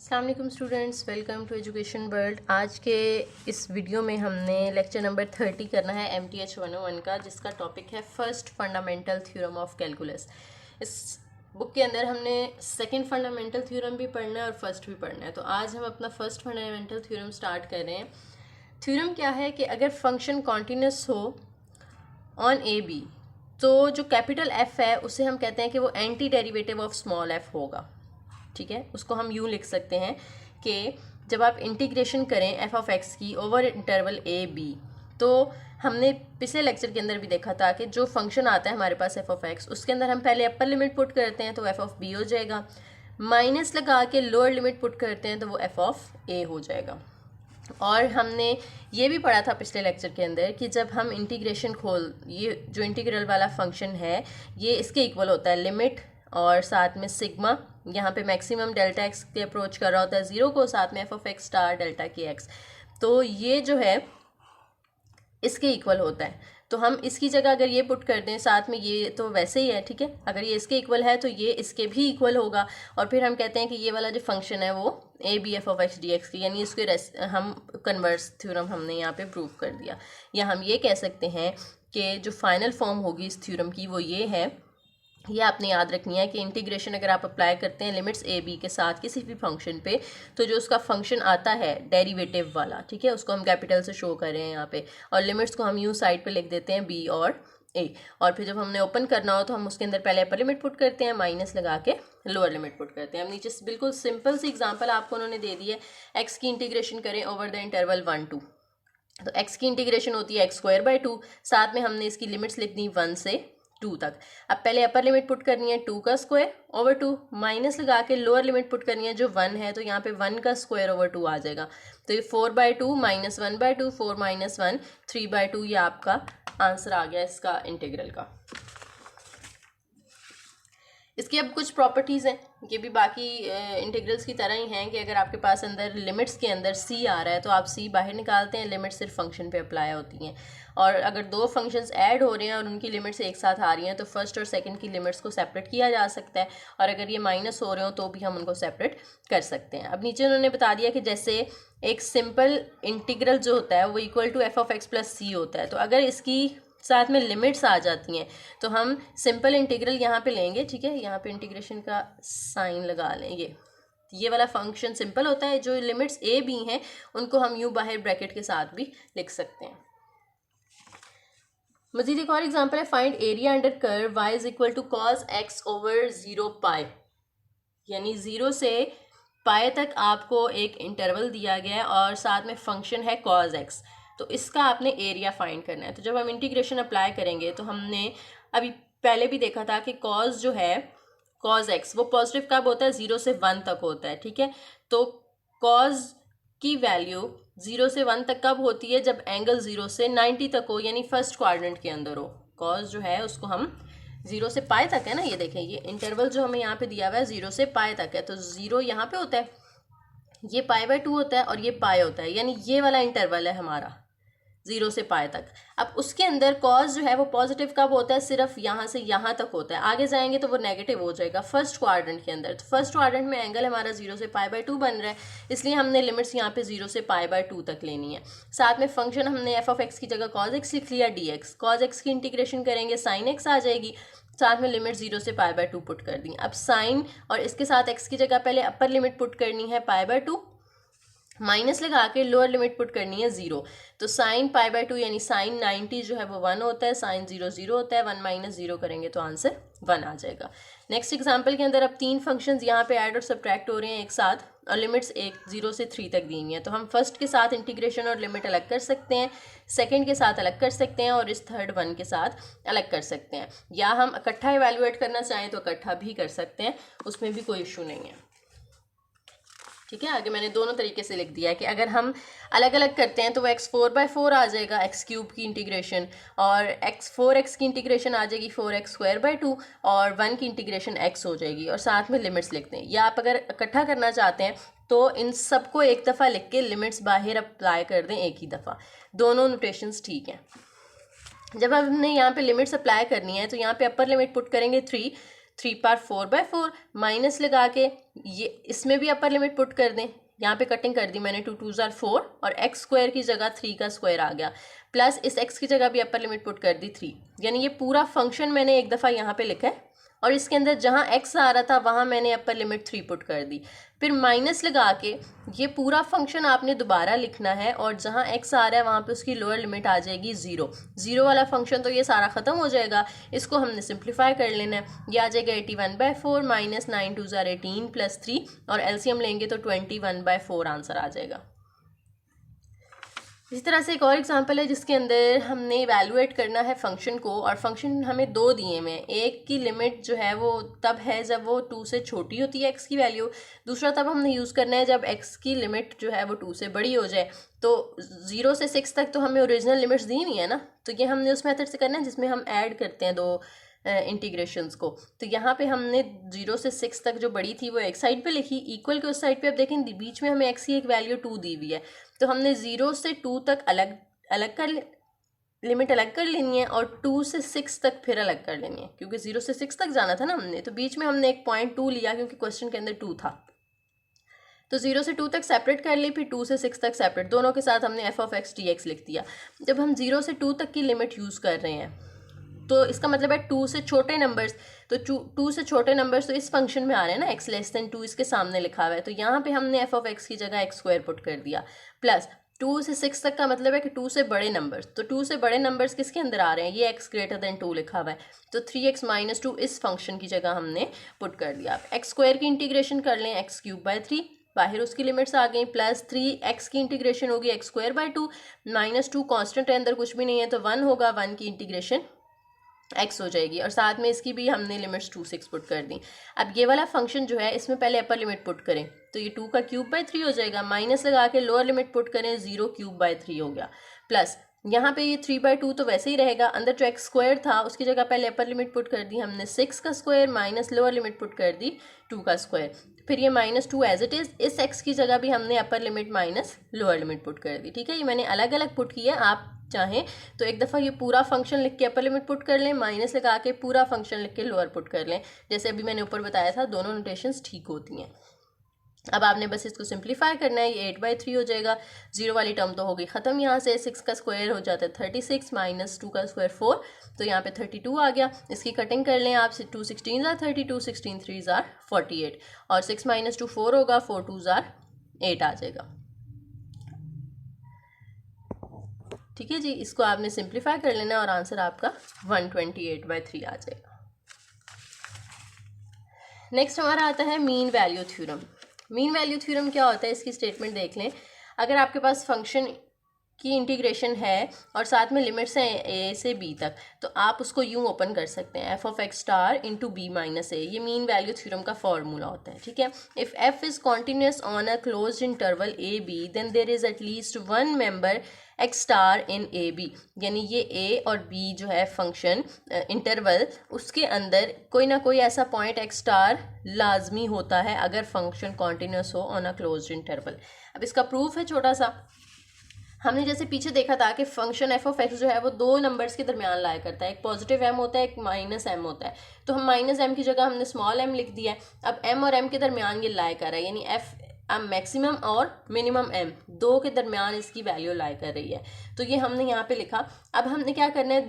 अस्सलाम वालेकुम students, welcome to education world. आज के इस वीडियो में हमने लेक्चर नंबर 30 करना है MTH 101 का, जिसका टॉपिक है first fundamental theorem of calculus. इस बुक के अंदर हमने सेकंड फंडामेंटल थ्योरम भी पढ़ना है और फर्स्ट भी पढ़ना है। तो आज हम अपना फर्स्ट फंडामेंटल थ्योरम स्टार्ट कर रहे हैं। थ्योरम क्या है कि अगर फंक्शन कॉन्टिन्यूस हो ऑन ए बी, तो जो कैपिटल एफ है उसे हम कहते हैं कि वो anti derivative of small F होगा। ठीक है, उसको हम यूँ लिख सकते हैं कि जब आप इंटीग्रेशन करें एफ ऑफ एक्स की ओवर इंटरवल ए बी, तो हमने पिछले लेक्चर के अंदर भी देखा था कि जो फंक्शन आता है हमारे पास एफ ऑफ एक्स, उसके अंदर हम पहले अपर लिमिट पुट करते हैं तो एफ ऑफ बी हो जाएगा, माइनस लगा के लोअर लिमिट पुट करते हैं तो वो एफ ऑफ ए हो जाएगा। और हमने ये भी पढ़ा था पिछले लेक्चर के अंदर कि जब हम इंटीग्रेशन ये जो इंटीग्रल वाला फंक्शन है ये इसके इक्वल होता है लिमिट और साथ में सिग्मा, यहाँ पे मैक्सिमम डेल्टा एक्स के अप्रोच कर रहा होता है ज़ीरो को, साथ में F of x star delta के एक्स, तो ये जो है इसके इक्वल होता है। तो हम इसकी जगह अगर ये पुट कर दें साथ में, ये तो वैसे ही है, ठीक है, अगर ये इसके इक्वल है तो ये इसके भी इक्वल होगा। और फिर हम कहते हैं कि ये वाला जो फंक्शन है वो a b f of x d x की, यानी इसके हम कन्वर्स थ्योरम हमने यहाँ पे प्रूव कर दिया। या हम ये कह सकते हैं कि जो फाइनल फॉर्म होगी इस थ्योरम की वो ये है, ये आपने याद रखनी है कि इंटीग्रेशन अगर आप अप्लाई करते हैं लिमिट्स ए बी के साथ किसी भी फंक्शन पे, तो जो उसका फंक्शन आता है डेरिवेटिव वाला, ठीक है, उसको हम कैपिटल से शो कर रहे हैं यहाँ पे, और लिमिट्स को हम यूँ साइड पे लिख देते हैं बी और ए। और फिर जब हमने ओपन करना हो तो हम उसके अंदर पहले अपर लिमिट पुट करते हैं, माइनस लगा के लोअर लिमिट पुट करते हैं। हम नीचे बिल्कुल सिंपल सी एग्जाम्पल आपको उन्होंने दे दी है, एक्स की इंटीग्रेशन करें ओवर द इंटरवल 1 2, तो एक्स की इंटीग्रेशन होती है एक्स स्क्वायर बाई 2, साथ में हमने इसकी लिमिट्स लिख दी 1 से 2 तक। अब पहले अपर लिमिट पुट करनी है 2 का स्क्वायर ओवर 2, माइनस लगा के लोअर लिमिट पुट करनी है जो 1 है, तो यहाँ पे 1 का स्क्वायर ओवर 2 आ जाएगा। तो ये 4/2 माइनस 1/2, 4 माइनस 1 3/2, ये आपका आंसर आ गया इसका इंटीग्रल का। इसकी अब कुछ प्रॉपर्टीज़ हैं, ये भी बाकी इंटीग्रल्स की तरह ही हैं कि अगर आपके पास अंदर लिमिट्स के अंदर सी आ रहा है तो आप सी बाहर निकालते हैं, लिमिट्स सिर्फ फंक्शन पे अप्लाई होती हैं। और अगर दो फंक्शंस ऐड हो रहे हैं और उनकी लिमिट्स एक साथ आ रही हैं तो फर्स्ट और सेकंड की लिमिट्स को सेपरेट किया जा सकता है, और अगर ये माइनस हो रहे हो तो भी हम उनको सेपरेट कर सकते हैं। अब नीचे उन्होंने बता दिया कि जैसे एक सिंपल इंटीग्रल जो होता है वो equal to f of x plus c होता है, तो अगर इसकी साथ में लिमिट्स आ जाती हैं तो हम सिंपल इंटीग्रल यहाँ पे लेंगे, ठीक है, यहाँ पे इंटीग्रेशन का साइन लगा लें। ये वाला फंक्शन सिंपल होता है, जो लिमिट्स ए बी हैं उनको हम यूँ बाहर ब्रैकेट के साथ भी लिख सकते हैं। मजीद एक और एग्जांपल है, find area under curve y is equal to cos x over 0 pi, यानी 0 से पाई तक आपको एक इंटरवल दिया गया है और साथ में फंक्शन है कॉस एक्स, तो इसका आपने एरिया फाइंड करना है। तो जब हम इंटीग्रेशन अप्लाई करेंगे तो हमने अभी पहले भी देखा था कि कॉस जो है कॉस एक्स वो पॉजिटिव कब होता है, 0 से 1 तक होता है, ठीक है। तो कॉस की वैल्यू 0 से 1 तक कब होती है, जब एंगल 0 से 90 तक हो, यानी फर्स्ट क्वाड्रेंट के अंदर हो। कॉस जो है उसको हम 0 से पाई तक है ना, ये देखें ये इंटरवल जो हमें यहाँ पे दिया हुआ है 0 से पाई तक है, तो 0 यहाँ पे होता है, ये पाई/2 होता है और ये पाई होता है, यानी ये वाला इंटरवल है हमारा 0 से पाई तक। अब उसके अंदर कॉस जो है वो पॉजिटिव कब होता है, सिर्फ यहाँ से यहाँ तक होता है, आगे जाएंगे तो वो नेगेटिव हो जाएगा फर्स्ट क्वाड्रेंट के अंदर। तो फर्स्ट क्वाड्रेंट में एंगल हमारा 0 से पाई/2 बन रहा है, इसलिए हमने लिमिट्स यहाँ पे 0 से पाई/2 तक लेनी है। साथ में फंक्शन हमने एफ ऑफ एक्स की जगह कॉस एक्स लिख लिया डी एक्स, कॉस एक्स की इंटीग्रेशन करेंगे साइन एक्स आ जाएगी, साथ में लिमिट 0 से पाई/2 पुट कर दी। अब साइन और इसके साथ एक्स की जगह पहले अपर लिमिट पुट करनी है पाई/2, माइनस लगा के लोअर लिमिट पुट करनी है 0, तो साइन पाई/2 यानी साइन 90 जो है वो 1 होता है, साइन 0 0 होता है, 1 माइनस 0 करेंगे तो आंसर 1 आ जाएगा। नेक्स्ट एग्जांपल के अंदर अब 3 फंक्शंस यहाँ पे ऐड और सब्ट्रैक्ट हो रहे हैं एक साथ और लिमिट्स 0 से 3 तक दी हुई हैं, तो हम फर्स्ट के साथ इंटीग्रेशन और लिमिट अलग कर सकते हैं, सेकंड के साथ अलग कर सकते हैं और इस थर्ड 1 के साथ अलग कर सकते हैं, या हम इकट्ठा इवेल्युएट करना चाहें तो इकट्ठा भी कर सकते हैं, उसमें भी कोई इशू नहीं है, ठीक है। आगे मैंने दोनों तरीके से लिख दिया है कि अगर हम अलग अलग करते हैं तो वो x4/4 आ जाएगा x³ की इंटीग्रेशन, और x4x की इंटीग्रेशन आ जाएगी 4x²/2 और 1 की इंटीग्रेशन x हो जाएगी, और साथ में लिमिट्स लिखते हैं। या आप अगर इकट्ठा करना चाहते हैं तो इन सबको एक दफ़ा लिख के लिमिट्स बाहर अप्लाई कर दें एक ही दफ़ा, दोनों नोटेशंस ठीक हैं। जब हमने यहाँ पे लिमिट्स अप्लाई करनी है तो यहाँ पे अपर लिमिट पुट करेंगे 3, 3/4/4 माइनस लगा के ये इसमें भी अपर लिमिट पुट कर दें, यहाँ पे कटिंग कर दी मैंने, 2×2=4 और एक्स स्क्वायर की जगह 3 का स्क्वायर आ गया, प्लस इस एक्स की जगह भी अपर लिमिट पुट कर दी 3, यानी ये पूरा फंक्शन मैंने एक दफ़ा यहाँ पे लिखा है और इसके अंदर जहाँ एक्स आ रहा था वहाँ मैंने अपर लिमिट 3 पुट कर दी। फिर माइनस लगा के ये पूरा फंक्शन आपने दोबारा लिखना है और जहाँ एक्स आ रहा है वहाँ पे उसकी लोअर लिमिट आ जाएगी 0। 0 वाला फंक्शन तो ये सारा ख़त्म हो जाएगा, इसको हमने सिंप्लीफाई कर लेना है। ये आ जाएगा 81/4 माइनस 9×2=18 प्लस 3 और एलसीएम लेंगे तो 21/4 आंसर आ जाएगा। इसी तरह से एक और एग्जांपल है जिसके अंदर हमने इवैल्यूएट करना है फंक्शन को और फंक्शन हमें दो दिए हुए हैं। एक की लिमिट जो है वो तब है जब वो 2 से छोटी होती है एक्स की वैल्यू, दूसरा तब हमने यूज़ करना है जब एक्स की लिमिट जो है वो 2 से बड़ी हो जाए। तो 0 से 6 तक तो हमें ओरिजिनल लिमिट्स दी हुई है ना, तो ये हमने उस मेथड से करना है जिसमें हम ऐड करते हैं दो इंटीग्रेशंस को। तो यहाँ पे हमने 0 से 6 तक जो बड़ी थी वो एक साइड पे लिखी, इक्वल के उस साइड पे अब देखें बीच में हमें एक्स की एक वैल्यू 2 दी हुई है, तो हमने 0 से 2 तक लिमिट अलग कर लेनी है और 2 से 6 तक फिर अलग कर लेनी है, क्योंकि 0 से 6 तक जाना था ना हमने, तो बीच में हमने एक 0.2 लिया क्योंकि क्वेश्चन के अंदर 2 था। तो 0 से 2 तक सेपरेट कर ली, फिर 2 से 6 तक सेपरेट, दोनों के साथ हमने f(x) dx लिख दिया। जब हम 0 से 2 तक की लिमिट यूज़ कर रहे हैं तो इसका मतलब है 2 से छोटे नंबर्स, तो 2 से छोटे नंबर्स तो इस फंक्शन में आ रहे हैं ना, x 2 इसके सामने लिखा हुआ है, तो यहाँ पे हमने f(x) की जगह x² पुट कर दिया, प्लस 2 से 6 तक का मतलब है कि 2 से बड़े नंबर्स, तो 2 से बड़े नंबर्स किसके अंदर आ रहे हैं, ये x 2 लिखा हुआ है, तो 3x - 2 इस फंक्शन की जगह हमने पुट कर दिया। x² की इंटीग्रेशन कर लें, x³ बाहर उसकी लिमिट्स आ गई, प्लस 3x की इंटीग्रेशन होगी x²/2 -2 कांस्टेंट है अंदर, कुछ भी नहीं है तो 1 होगा, 1 की इंटीग्रेशन x हो जाएगी और साथ में इसकी भी हमने लिमिट्स 2 6 पुट कर दी। अब ये वाला फंक्शन जो है इसमें पहले अपर लिमिट पुट करें तो ये 2^³ हो जाएगा, माइनस लगा के लोअर लिमिट पुट करें 0^³ हो गया, प्लस यहाँ पे ये 3/2 तो वैसे ही रहेगा, अंदर जो x² था उसकी जगह पहले अपर लिमिट पुट कर दी हमने 6 का square minus lower limit put कर दी 2 का स्क्वायर, फिर ये -2 एज इट इज़, इस x की जगह भी हमने upper limit minus lower limit put कर दी। ठीक है, ये मैंने अलग अलग पुट किया, आप चाहें तो एक दफ़ा ये पूरा फंक्शन लिख के अपर लिमिट पुट कर लें, माइनस लगा के पूरा फंक्शन लिख के लोअर पुट कर लें, जैसे अभी मैंने ऊपर बताया था, दोनों नोटेशंस ठीक होती हैं। अब आपने बस इसको सिंप्लीफाई करना है, ये 8/3 हो जाएगा, 0 वाली टर्म तो हो गई ख़त्म, यहाँ से 6 का स्क्वायर हो जाता है 36 माइनस 2 का स्क्वायर 4, तो यहाँ पे 32 आ गया। इसकी कटिंग कर लें आप, 2 16 32, 16 3 48 और 6 - 2 4 होगा, 4 2 8 आ जाएगा। ठीक है जी, इसको आपने सिंप्लीफाई कर लेना और आंसर आपका 128/3 आ जाएगा। नेक्स्ट हमारा आता है mean value theorem. Mean value theorem क्या होता है, इसकी स्टेटमेंट देख लें। अगर आपके पास फंक्शन की इंटीग्रेशन है और साथ में लिमिट्स हैं a से b तक, तो आप उसको यूं ओपन कर सकते हैं f(x* * b - a, ये मीन वैल्यू थ्योरम का फॉर्मूला होता है। ठीक है, if f is continuous on a closed interval a b then there is at least one member x* in a b, यानी ये a और b जो है फंक्शन इंटरवल, उसके अंदर कोई ना कोई ऐसा पॉइंट x* लाजमी होता है अगर फंक्शन कॉन्टिन्यूस हो ऑन अ क्लोज्ड इंटरवल। अब इसका प्रूफ है छोटा सा, हमने जैसे पीछे देखा था कि फंक्शन f(x) जो है वो दो नंबर्स के दरमियान लाया करता है, एक पॉजिटिव m होता है, एक -m होता है, तो हम -m की जगह हमने स्मॉल m लिख दिया है। अब m और m के दरमियान ये लाया कर रहा है, यानी f मैक्सिमम और मिनिमम m दो के दरमियान इसकी वैल्यू लाई कर रही है, तो ये हमने यहाँ पे लिखा। अब हमने क्या करना है,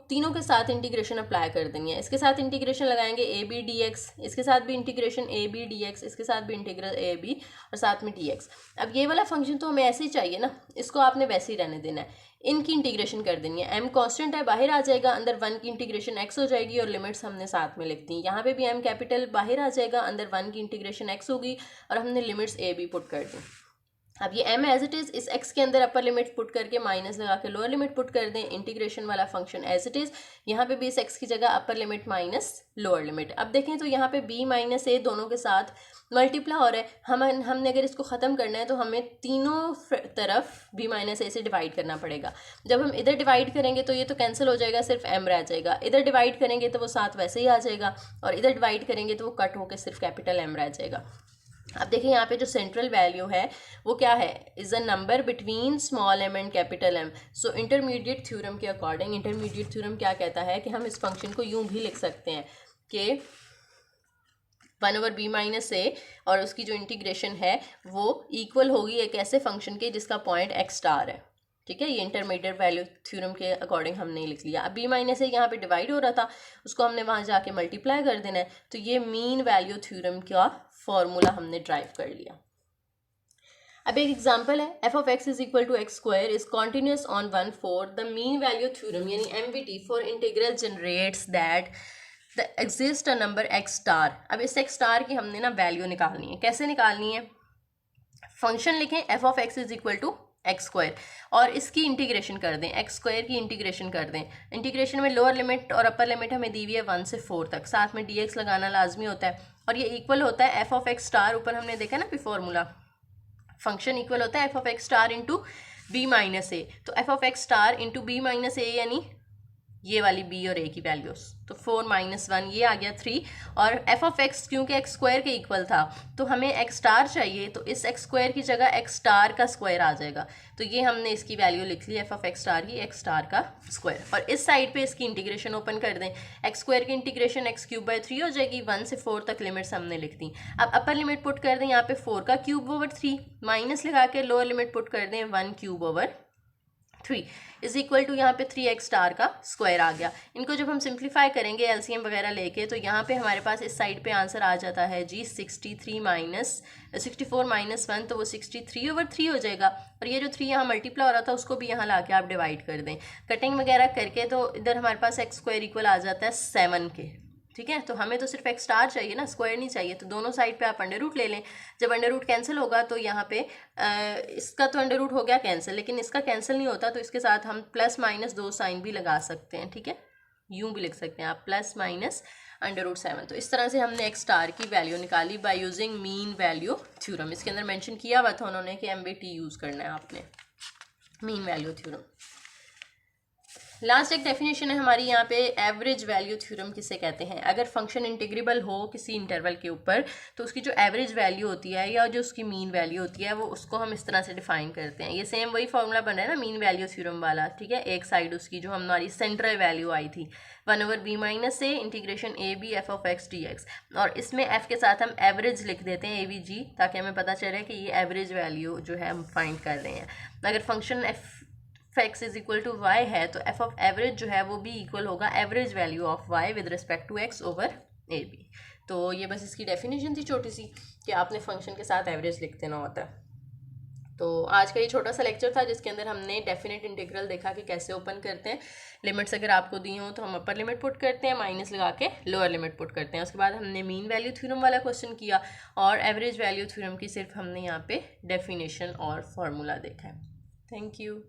तीनों के साथ इंटीग्रेशन अप्लाई कर देनी है। इसके साथ इंटीग्रेशन लगाएंगे ab dx, इसके साथ भी इंटीग्रेशन ab dx, इसके साथ भी इंटीग्रल ab और साथ में dx। अब ये वाला फंक्शन तो हमें ऐसे ही चाहिए ना, इसको आपने वैसे ही रहने देना है, इनकी इंटीग्रेशन कर देनी है। m कांस्टेंट है, बाहर आ जाएगा, अंदर 1 की इंटीग्रेशन x हो जाएगी और लिमिट्स हमने साथ में लिख दी। यहाँ पे भी m कैपिटल बाहर आ जाएगा, अंदर 1 की इंटीग्रेशन x होगी और हमने लिमिट्स a b पुट कर दी। अब ये m एज इट इज़, इस x के अंदर अपर लिमिट पुट करके माइनस लगा के लोअर लिमिट पुट कर दें, इंटीग्रेशन वाला फंक्शन एज इट इज़। यहाँ पे भी इस x की जगह upper limit minus lower limit. अब देखें तो यहाँ पे b - a दोनों के साथ मल्टीप्लाई हो रहा है, हमने अगर इसको ख़त्म करना है तो हमें तीनों तरफ b - a से डिवाइड करना पड़ेगा। जब हम इधर डिवाइड करेंगे तो ये तो कैंसिल हो जाएगा, सिर्फ m रह जाएगा, इधर डिवाइड करेंगे तो वो साथ वैसे ही आ जाएगा और इधर डिवाइड करेंगे तो वो कट होकर सिर्फ कैपिटल m रह जाएगा। अब देखिए यहाँ पे जो सेंट्रल वैल्यू है वो क्या है, is a number between small m and capital M। So intermediate theorem के अकॉर्डिंग, इंटरमीडिएट थ्योरम क्या कहता है कि हम इस फंक्शन को यूं भी लिख सकते हैं कि 1/b-a और उसकी जो इंटीग्रेशन है वो इक्वल होगी एक ऐसे फंक्शन के जिसका पॉइंट x स्टार है। ठीक है, ये इंटरमीडिएट वैल्यू थ्योरम के अकॉर्डिंग हमने लिख लिया। अब b-a यहाँ पे डिवाइड हो रहा था, उसको हमने वहाँ जाके मल्टीप्लाई कर देना है, तो ये मीन वैल्यू थ्योरम का फॉर्मूला हमने ड्राइव कर लिया। अब एक एग्जांपल है, f of x is equal to x square is continuous on 1/4 the mean value theorem यानी MVT for integral generates that the exist a number x star। अब इस x star की हमने ना वैल्यू निकालनी है। कैसे निकालनी है? फंक्शन लिखें f of x is equal to x square और इसकी इंटीग्रेशन कर दें, एक्स स्क्वायर की इंटीग्रेशन कर दें। इंटीग्रेशन में लोअर लिमिट और अपर लिमिट हमें दी हुई है 1 से 4 तक, साथ में dx लगाना लाजमी होता है और ये इक्वल होता है f of x स्टार, ऊपर हमने देखा ना फॉर्मूला, फंक्शन इक्वल होता है f of x star into b-a। तो f of x star into b-a यानी ये वाली b और a की वैल्यूज, तो 4 - 1 ये आ गया 3 और f of x क्योंकि x स्क्वायर के इक्वल था तो हमें x स्टार चाहिए, तो इस x स्क्वायर की जगह x स्टार का स्क्वायर आ जाएगा, तो ये हमने इसकी वैल्यू लिख ली f of x स्टार की x स्टार का स्क्वायर। और इस साइड पे इसकी इंटीग्रेशन ओपन कर दें, x स्क्वायर की इंटीग्रेशन x³ हो जाएगी, 1 से 4 तक लिमिट्स हमने लिख दी। अब अपर लिमिट पुट कर दें यहाँ पे 4 का क्यूब ओवर 3 माइनस लगा के लोअर लिमिट पुट कर दें 1 cube over 3 is equal to यहाँ पे 3x स्टार का स्क्वायर आ गया। इनको जब हम सिंप्लीफाई करेंगे एलसीएम वगैरह लेके तो यहाँ पे हमारे पास इस साइड पे आंसर आ जाता है जी 64 - 1, तो वो 63/3 हो जाएगा। और ये जो 3 यहाँ मल्टीप्लाई हो रहा था उसको भी यहाँ ला के आप डिवाइड कर दें, कटिंग वगैरह करके तो इधर हमारे पास x स्क्वायर इक्वल आ जाता है 7 के। ठीक है, तो हमें तो सिर्फ x स्टार चाहिए ना, स्क्वायर नहीं चाहिए, तो दोनों साइड पे आप अंडर रूट ले लें। जब अंडर रूट कैंसिल होगा तो यहाँ पे इसका तो अंडर रूट हो गया कैंसिल, लेकिन इसका कैंसिल नहीं होता तो इसके साथ हम प्लस माइनस 2 साइन भी लगा सकते हैं। ठीक है, यूं भी लिख सकते हैं आप +-√7। तो इस तरह से हमने x स्टार की वैल्यू निकाली by using mean value theorem. इसके अंदर मेंशन किया हुआ था उन्होंने कि MVT यूज़ करना है आपने, मीन वैल्यू थ्योरम। लास्ट एक डेफिनेशन है हमारी यहाँ पे, एवरेज वैल्यू थ्योरम किसे कहते हैं। अगर फंक्शन इंटीग्रेबल हो किसी इंटरवल के ऊपर तो उसकी जो एवरेज वैल्यू होती है या जो उसकी मीन वैल्यू होती है वो उसको हम इस तरह से डिफाइन करते हैं। ये सेम वही फॉर्मूला बन रहा है ना मीन वैल्यू थ्योरम वाला। ठीक है, एक साइड उसकी जो हमारी सेंट्रल वैल्यू आई थी 1/b-a integration ab f of x dx, और इसमें f के साथ हम एवरेज लिख देते हैं avg, ताकि हमें पता चले कि ये एवरेज वैल्यू जो है हम फाइंड कर रहे हैं। अगर function x is equal to y है तो f ऑफ एवरेज जो है वो भी इक्वल होगा average value of y with respect to x over ab। तो ये बस इसकी डेफिनेशन थी छोटी सी कि आपने फंक्शन के साथ एवरेज लिख देना होता है। तो आज का ये छोटा सा लेक्चर था जिसके अंदर हमने डेफिनेट इंटीग्रल देखा कि कैसे ओपन करते हैं। लिमिट्स अगर आपको दी हो तो हम अपर लिमिट पुट करते हैं, माइनस लगा के लोअर लिमिट पुट करते हैं। उसके बाद हमने मीन वैल्यू थ्योरम वाला क्वेश्चन किया और एवरेज वैल्यू थ्योरम की सिर्फ हमने यहाँ पे डेफिनेशन और फॉर्मूला देखा है। Thank you.